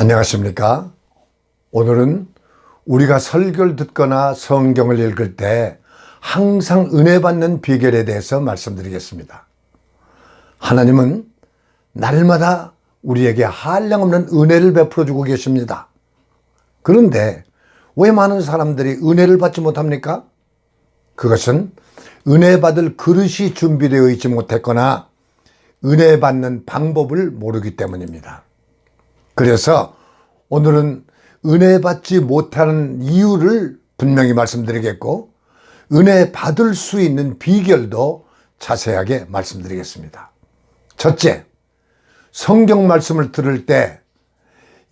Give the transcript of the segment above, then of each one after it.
안녕하십니까? 오늘은 우리가 설교를 듣거나 성경을 읽을 때 항상 은혜 받는 비결에 대해서 말씀드리겠습니다. 하나님은 날마다 우리에게 한량없는 은혜를 베풀어 주고 계십니다. 그런데 왜 많은 사람들이 은혜를 받지 못합니까? 그것은 은혜 받을 그릇이 준비되어 있지 못했거나 은혜 받는 방법을 모르기 때문입니다. 그래서 오늘은 은혜 받지 못하는 이유를 분명히 말씀드리겠고, 은혜 받을 수 있는 비결도 자세하게 말씀드리겠습니다. 첫째, 성경 말씀을 들을 때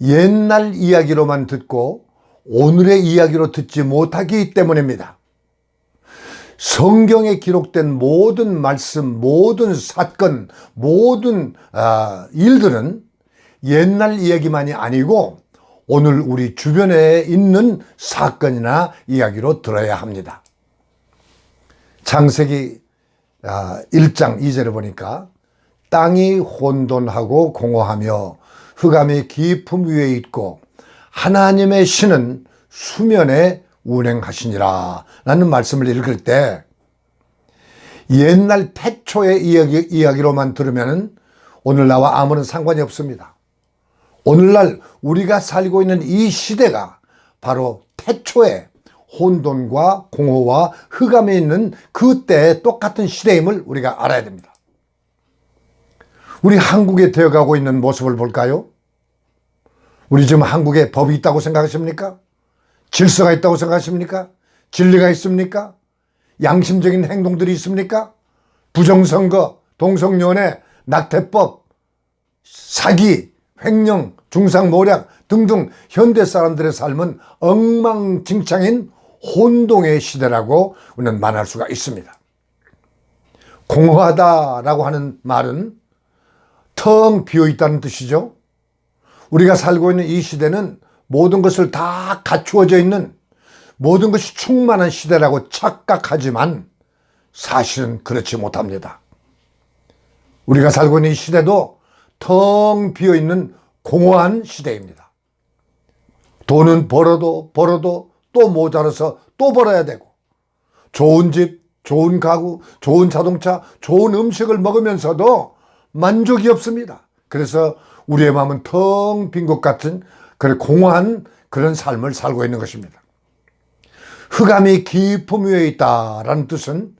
옛날 이야기로만 듣고 오늘의 이야기로 듣지 못하기 때문입니다. 성경에 기록된 모든 말씀, 모든 사건, 모든 일들은 옛날 이야기만이 아니고 오늘 우리 주변에 있는 사건이나 이야기로 들어야 합니다. 창세기 1장 2절에 보니까 땅이 혼돈하고 공허하며 흑암이 깊음 위에 있고 하나님의 신은 수면에 운행하시니라 라는 말씀을 읽을 때 옛날 태초의 이야기로만 들으면 오늘 나와 아무런 상관이 없습니다. 오늘날 우리가 살고 있는 이 시대가 바로 태초의 혼돈과 공허와 흑암에 있는 그때의 똑같은 시대임을 우리가 알아야 됩니다. 우리 한국에 되어가고 있는 모습을 볼까요? 우리 지금 한국에 법이 있다고 생각하십니까? 질서가 있다고 생각하십니까? 진리가 있습니까? 양심적인 행동들이 있습니까? 부정선거, 동성연애, 낙태법, 사기, 횡령, 중상모략 등등 현대 사람들의 삶은 엉망진창인 혼동의 시대라고 우리는 말할 수가 있습니다. 공허하다라고 하는 말은 텅 비어있다는 뜻이죠. 우리가 살고 있는 이 시대는 모든 것을 다 갖추어져 있는, 모든 것이 충만한 시대라고 착각하지만 사실은 그렇지 못합니다. 우리가 살고 있는 이 시대도 텅 비어있는 공허한 시대입니다. 돈은 벌어도 또 모자라서 또 벌어야 되고, 좋은 집, 좋은 가구, 좋은 자동차, 좋은 음식을 먹으면서도 만족이 없습니다. 그래서 우리의 마음은 텅 빈 것 같은 그런 공허한 그런 삶을 살고 있는 것입니다. 흑암이 깊음 위에 있다라는 뜻은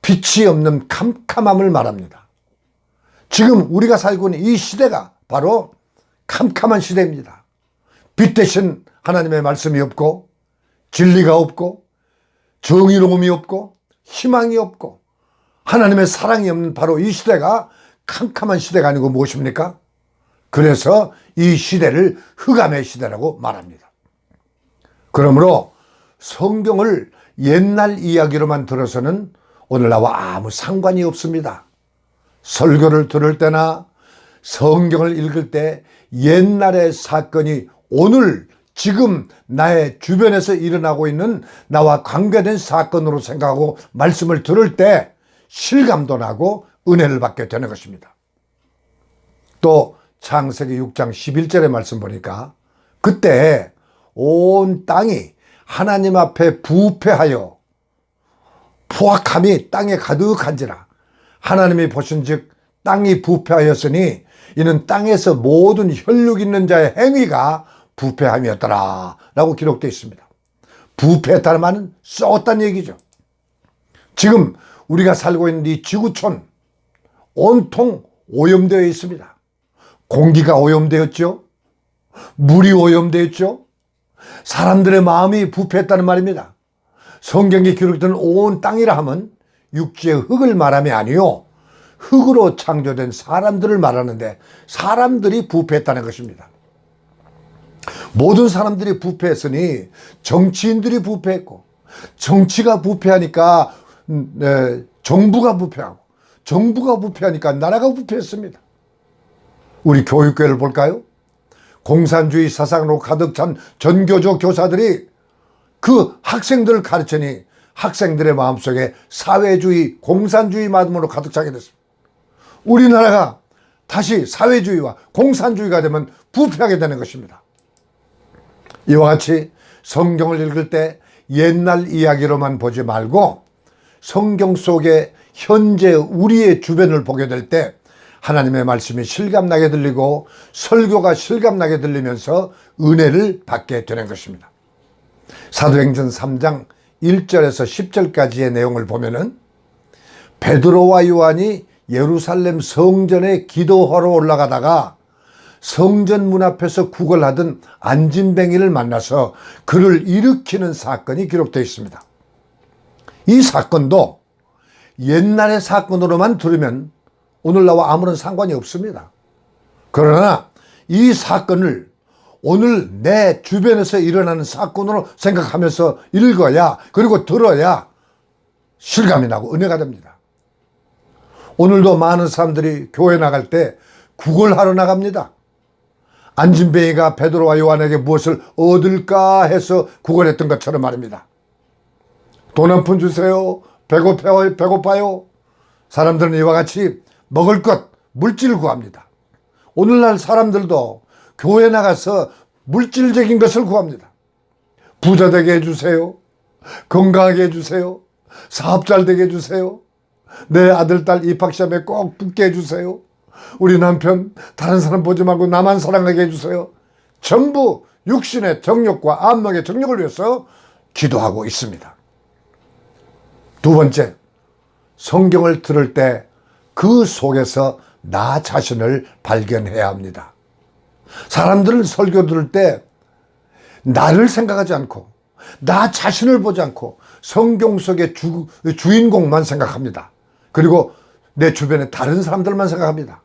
빛이 없는 캄캄함을 말합니다. 지금 우리가 살고 있는 이 시대가 바로 캄캄한 시대입니다. 빛 대신 하나님의 말씀이 없고, 진리가 없고, 정의로움이 없고, 희망이 없고, 하나님의 사랑이 없는 바로 이 시대가 캄캄한 시대가 아니고 무엇입니까? 그래서 이 시대를 흑암의 시대라고 말합니다. 그러므로 성경을 옛날 이야기로만 들어서는 오늘 나와 아무 상관이 없습니다. 설교를 들을 때나 성경을 읽을 때 옛날의 사건이 오늘 지금 나의 주변에서 일어나고 있는 나와 관계된 사건으로 생각하고 말씀을 들을 때 실감도 나고 은혜를 받게 되는 것입니다. 또 창세기 6장 11절의 말씀 보니까 그때 온 땅이 하나님 앞에 부패하여 포악함이 땅에 가득한지라. 하나님이 보신즉 땅이 부패하였으니 이는 땅에서 모든 혈육 있는 자의 행위가 부패함이었더라 라고 기록되어 있습니다. 부패했다는 말은 썩었다는 얘기죠. 지금 우리가 살고 있는 이 지구촌 온통 오염되어 있습니다. 공기가 오염되었죠. 물이 오염되었죠. 사람들의 마음이 부패했다는 말입니다. 성경에 기록된 온 땅이라 하면 육지의 흙을 말함이 아니요, 흙으로 창조된 사람들을 말하는데 사람들이 부패했다는 것입니다. 모든 사람들이 부패했으니 정치인들이 부패했고, 정치가 부패하니까 정부가 부패하고, 정부가 부패하니까 나라가 부패했습니다. 우리 교육계를 볼까요? 공산주의 사상으로 가득 찬 전교조 교사들이 그 학생들을 가르치니 학생들의 마음속에 사회주의, 공산주의 마음으로 가득 차게 됐습니다. 우리나라가 다시 사회주의와 공산주의가 되면 부패하게 되는 것입니다. 이와 같이 성경을 읽을 때 옛날 이야기로만 보지 말고 성경 속에 현재 우리의 주변을 보게 될 때 하나님의 말씀이 실감나게 들리고 설교가 실감나게 들리면서 은혜를 받게 되는 것입니다. 사도행전 3장 1절에서 10절까지의 내용을 보면은 베드로와 요한이 예루살렘 성전에 기도하러 올라가다가 성전 문 앞에서 구걸하던 안진뱅이를 만나서 그를 일으키는 사건이 기록되어 있습니다. 이 사건도 옛날의 사건으로만 들으면 오늘날과 아무런 상관이 없습니다. 그러나 이 사건을 오늘 내 주변에서 일어나는 사건으로 생각하면서 읽어야, 그리고 들어야 실감이 나고 은혜가 됩니다. 오늘도 많은 사람들이 교회 나갈 때 구걸하러 나갑니다. 안진뱅이가 베드로와 요한에게 무엇을 얻을까 해서 구걸했던 것처럼 말입니다. 돈 한 푼 주세요. 배고파요. 사람들은 이와 같이 먹을 것, 물질을 구합니다. 오늘날 사람들도 교회 나가서 물질적인 것을 구합니다. 부자 되게 해주세요. 건강하게 해주세요. 사업 잘 되게 해주세요. 내 아들, 딸 입학시험에 꼭 붙게 해주세요. 우리 남편 다른 사람 보지 말고 나만 사랑하게 해주세요. 전부 육신의 정욕과 안목의 정욕을 위해서 기도하고 있습니다. 두 번째, 성경을 들을 때 그 속에서 나 자신을 발견해야 합니다. 사람들은 설교 들을 때 나를 생각하지 않고 나 자신을 보지 않고 성경 속의 주인공만 생각합니다. 그리고 내 주변에 다른 사람들만 생각합니다.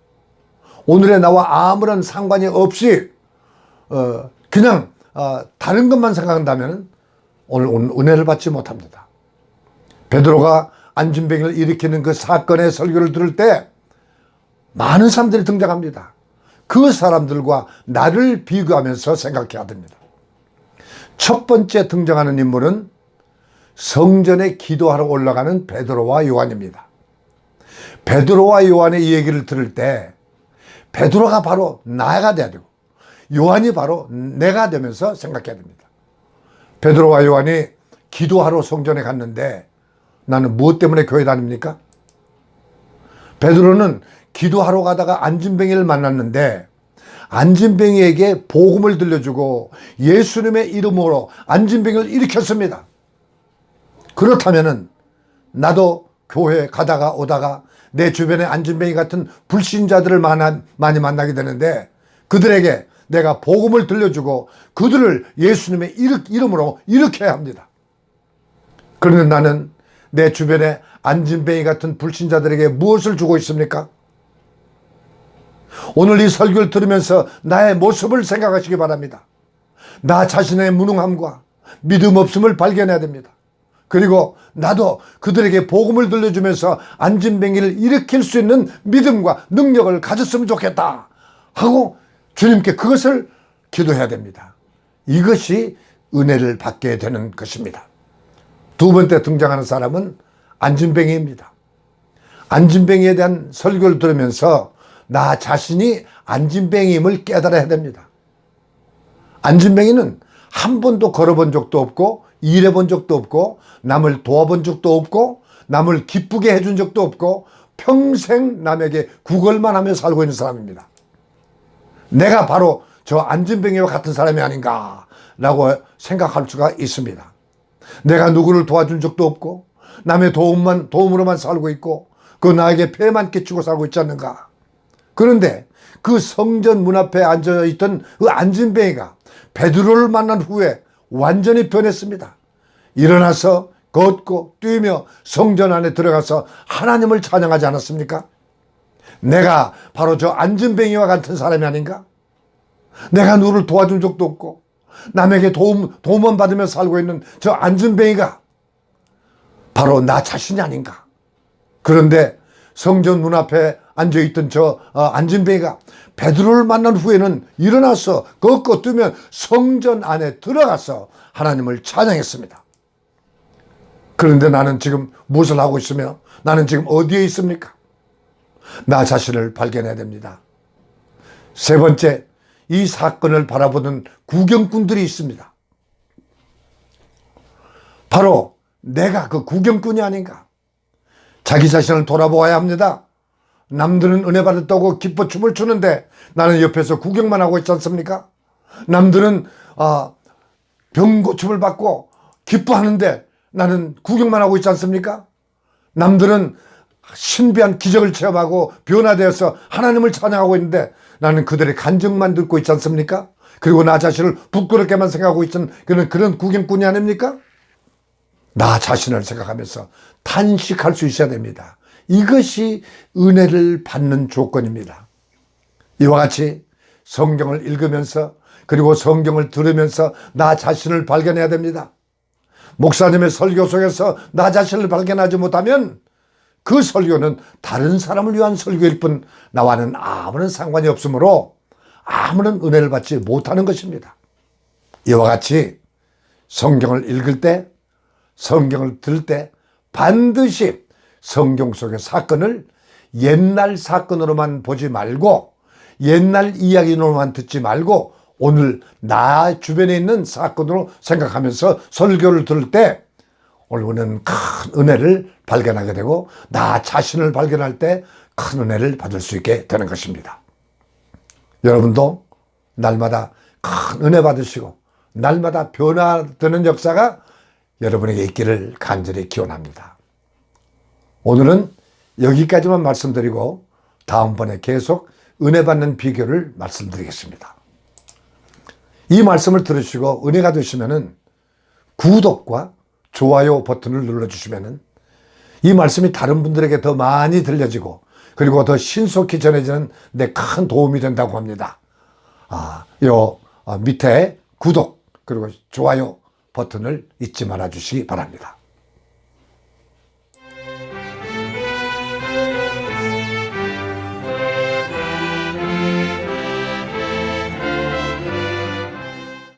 오늘의 나와 아무런 상관이 없이 그냥 다른 것만 생각한다면 오늘 은혜를 받지 못합니다. 베드로가 안진뱅이를 일으키는 그 사건의 설교를 들을 때 많은 사람들이 등장합니다. 그 사람들과 나를 비교하면서 생각해야 됩니다. 첫 번째 등장하는 인물은 성전에 기도하러 올라가는 베드로와 요한입니다. 베드로와 요한의 이 얘기를 들을 때 베드로가 바로 나가 돼야 되고 요한이 바로 내가 되면서 생각해야 됩니다. 베드로와 요한이 기도하러 성전에 갔는데 나는 무엇 때문에 교회 다닙니까? 베드로는 기도하러 가다가 안진뱅이를 만났는데 안진뱅이에게 복음을 들려주고 예수님의 이름으로 안진뱅이를 일으켰습니다. 그렇다면은 나도 교회 가다가 오다가 내 주변에 안진뱅이 같은 불신자들을 많이 만나게 되는데 그들에게 내가 복음을 들려주고 그들을 예수님의 이름으로 일으켜야 합니다. 그런데 나는 내 주변에 안진뱅이 같은 불신자들에게 무엇을 주고 있습니까? 오늘 이 설교를 들으면서 나의 모습을 생각하시기 바랍니다. 나 자신의 무능함과 믿음 없음을 발견해야 됩니다. 그리고 나도 그들에게 복음을 들려주면서 안진뱅이를 일으킬 수 있는 믿음과 능력을 가졌으면 좋겠다 하고 주님께 그것을 기도해야 됩니다. 이것이 은혜를 받게 되는 것입니다. 두 번째 등장하는 사람은 안진뱅이입니다. 안진뱅이에 대한 설교를 들으면서 나 자신이 안진뱅이임을 깨달아야 됩니다. 안진뱅이는 한 번도 걸어본 적도 없고 일해본 적도 없고 남을 도와본 적도 없고 남을 기쁘게 해준 적도 없고 평생 남에게 구걸만 하며 살고 있는 사람입니다. 내가 바로 저 안진뱅이와 같은 사람이 아닌가 라고 생각할 수가 있습니다. 내가 누구를 도와준 적도 없고 남의 도움으로만 살고 있고 그 나에게 폐만 끼치고 살고 있지 않는가. 그런데 그 성전 문 앞에 앉아있던 그 안진뱅이가 베드로를 만난 후에 완전히 변했습니다. 일어나서 걷고 뛰며 성전 안에 들어가서 하나님을 찬양하지 않았습니까? 내가 바로 저 안진뱅이와 같은 사람이 아닌가? 내가 누구를 도와준 적도 없고 남에게 도움만 받으며 살고 있는 저 안진뱅이가 바로 나 자신이 아닌가? 그런데 성전 문 앞에 앉아있던 저 안진뱅이가 베드로를 만난 후에는 일어나서 걷고 뛰며 성전 안에 들어가서 하나님을 찬양했습니다. 그런데 나는 지금 무엇을 하고 있으며 나는 지금 어디에 있습니까? 나 자신을 발견해야 됩니다. 세 번째, 이 사건을 바라보는 구경꾼들이 있습니다. 바로 내가 그 구경꾼이 아닌가. 자기 자신을 돌아보아야 합니다. 남들은 은혜 받았다고 기뻐 춤을 추는데 나는 옆에서 구경만 하고 있지 않습니까? 남들은 병 고침을 받고 기뻐하는데 나는 구경만 하고 있지 않습니까? 남들은 신비한 기적을 체험하고 변화되어서 하나님을 찬양하고 있는데 나는 그들의 간증만 듣고 있지 않습니까? 그리고 나 자신을 부끄럽게만 생각하고 있던 그런 구경꾼이 아닙니까? 나 자신을 생각하면서 탄식할 수 있어야 됩니다. 이것이 은혜를 받는 조건입니다. 이와 같이 성경을 읽으면서 그리고 성경을 들으면서 나 자신을 발견해야 됩니다. 목사님의 설교 속에서 나 자신을 발견하지 못하면 그 설교는 다른 사람을 위한 설교일 뿐 나와는 아무런 상관이 없으므로 아무런 은혜를 받지 못하는 것입니다. 이와 같이 성경을 읽을 때, 성경을 들을 때 반드시 성경 속의 사건을 옛날 사건으로만 보지 말고 옛날 이야기로만 듣지 말고 오늘 나 주변에 있는 사건으로 생각하면서 설교를 들을 때 오늘은 큰 은혜를 발견하게 되고 나 자신을 발견할 때 큰 은혜를 받을 수 있게 되는 것입니다. 여러분도 날마다 큰 은혜 받으시고 날마다 변화되는 역사가 여러분에게 있기를 간절히 기원합니다. 오늘은 여기까지만 말씀드리고 다음번에 계속 은혜 받는 비결을 말씀드리겠습니다. 이 말씀을 들으시고 은혜가 되시면은 구독과 좋아요 버튼을 눌러주시면은 이 말씀이 다른 분들에게 더 많이 들려지고 그리고 더 신속히 전해지는 데 큰 도움이 된다고 합니다. 밑에 구독 그리고 좋아요 버튼을 잊지 말아 주시기 바랍니다.